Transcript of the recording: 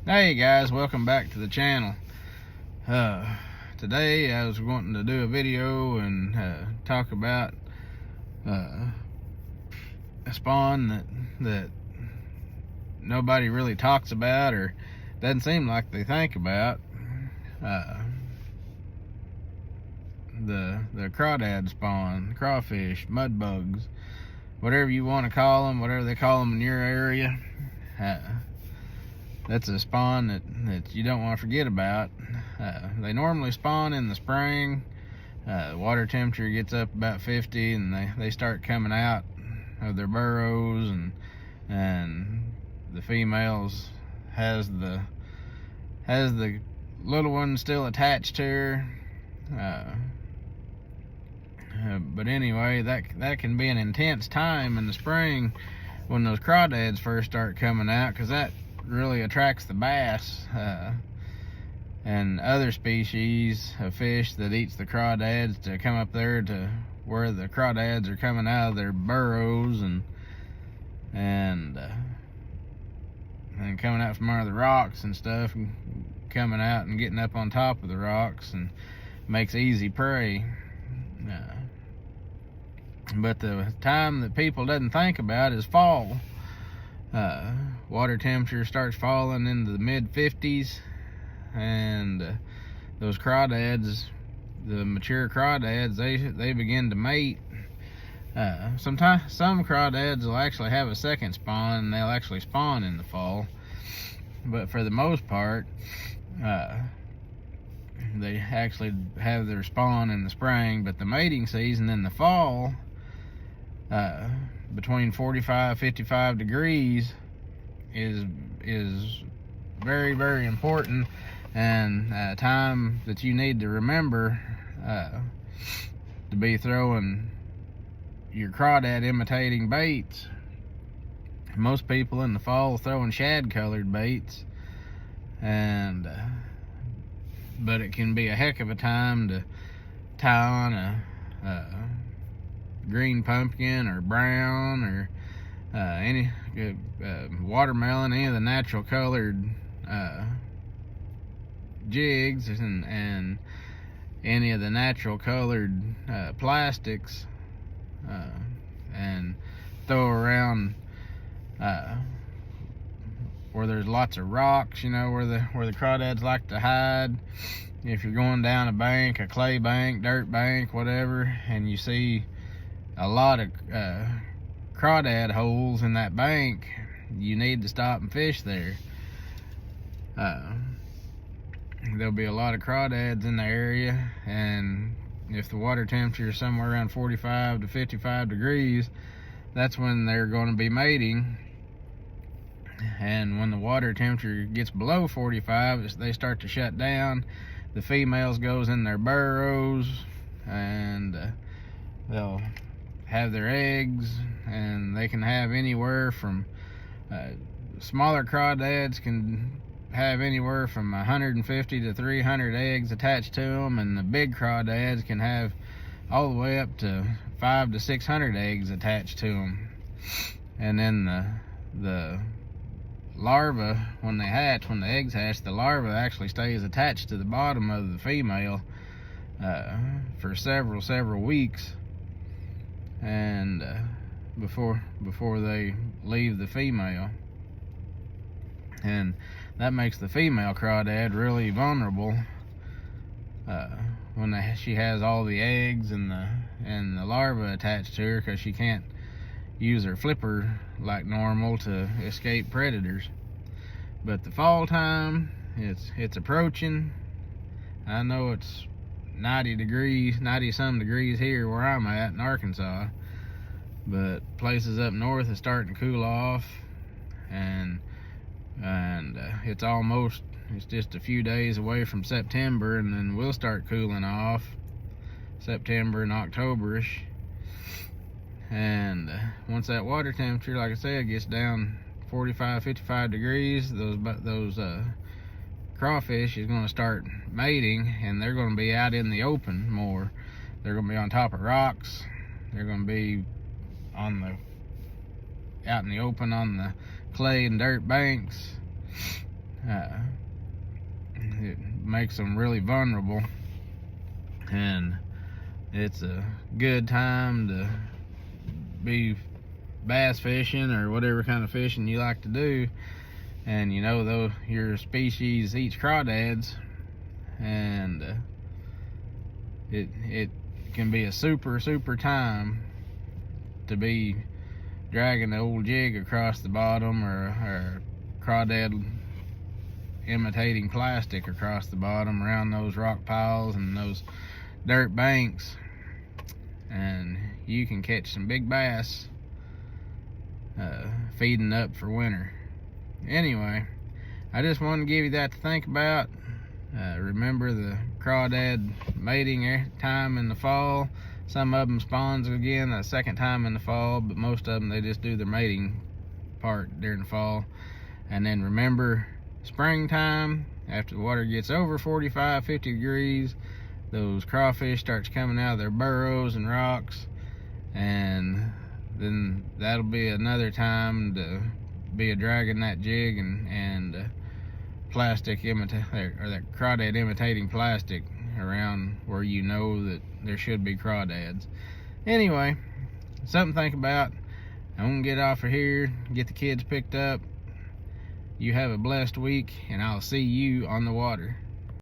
Hey guys, welcome back to the channel. Today I was wanting to do a video and talk about a spawn that nobody really talks about or doesn't seem like they think about. The crawdad spawn, crawfish, mud bugs, whatever you want to call them, whatever they call them in your area. That's a spawn that you don't want to forget about. They normally spawn in the spring. The water temperature gets up about 50 and they start coming out of their burrows, and the females has the little one still attached to her. But anyway, that can be an intense time in the spring when those crawdads first start coming out, because that really attracts the bass and other species of fish that eats the crawdads to come up there to where the crawdads are coming out of their burrows and coming out from under the rocks and stuff, and coming out and getting up on top of the rocks, and makes easy prey. But the time that people doesn't think about is fall. Water temperature starts falling into the mid-50s, and those crawdads, the mature crawdads, they begin to mate. Sometimes some crawdads will actually have a second spawn, and they'll actually spawn in the fall. But for the most part, they actually have their spawn in the spring. But the mating season in the fall, between 45-55 degrees, is very, very important, and a time that you need to remember to be throwing your crawdad imitating baits. Most people in the fall throwing shad colored baits, but it can be a heck of a time to tie on a green pumpkin or brown or any watermelon, any of the natural colored jigs, and any of the natural colored plastics, and throw around where there's lots of rocks, where the crawdads like to hide. If you're going down a bank, a clay bank, dirt bank, whatever, and you see a lot of crawdad holes in that bank, you need to stop and fish there. There'll be a lot of crawdads in the area, and if the water temperature is somewhere around 45 to 55 degrees, that's when they're going to be mating. And when the water temperature gets below 45, they start to shut down. The females goes in their burrows, and they'll have their eggs, and they can have anywhere from smaller crawdads can have anywhere from 150 to 300 eggs attached to them, and the big crawdads can have all the way up to 500 to 600 eggs attached to them. And then the larva, when the eggs hatch, the larva actually stays attached to the bottom of the female for several weeks, and before they leave the female. And that makes the female crawdad really vulnerable when she has all the eggs and the larva attached to her, because she can't use her flipper like normal to escape predators. But the fall time, it's approaching. I know it's 90 some degrees here where I'm at in Arkansas, but places up north is starting to cool off, and it's just a few days away from September, and then we'll start cooling off September and October-ish. And once that water temperature, like I said, gets down 45-55 degrees, those crawfish is going to start mating, and they're going to be out in the open more. They're going to be on top of rocks. They're going to be out in the open on the clay and dirt banks, it makes them really vulnerable, and it's a good time to be bass fishing or whatever kind of fishing you like to do. And you know, though, your species eats crawdads, and it can be a super time to be dragging the old jig across the bottom, or crawdad imitating plastic across the bottom around those rock piles and those dirt banks, and you can catch some big bass feeding up for winter. Anyway, I just wanted to give you that to think about. Remember the crawdad mating time in the fall. Some of them spawns again the second time in the fall, but most of them, they just do their mating part during the fall. And then remember, springtime, after the water gets over 45, 50 degrees, those crawfish starts coming out of their burrows and rocks, and then that'll be another time to be dragging that jig and plastic or that crawdad imitating plastic around where you know that there should be crawdads. Anyway, something to think about. I'm gonna get off of here, get the kids picked up. You have a blessed week, and I'll see you on the water.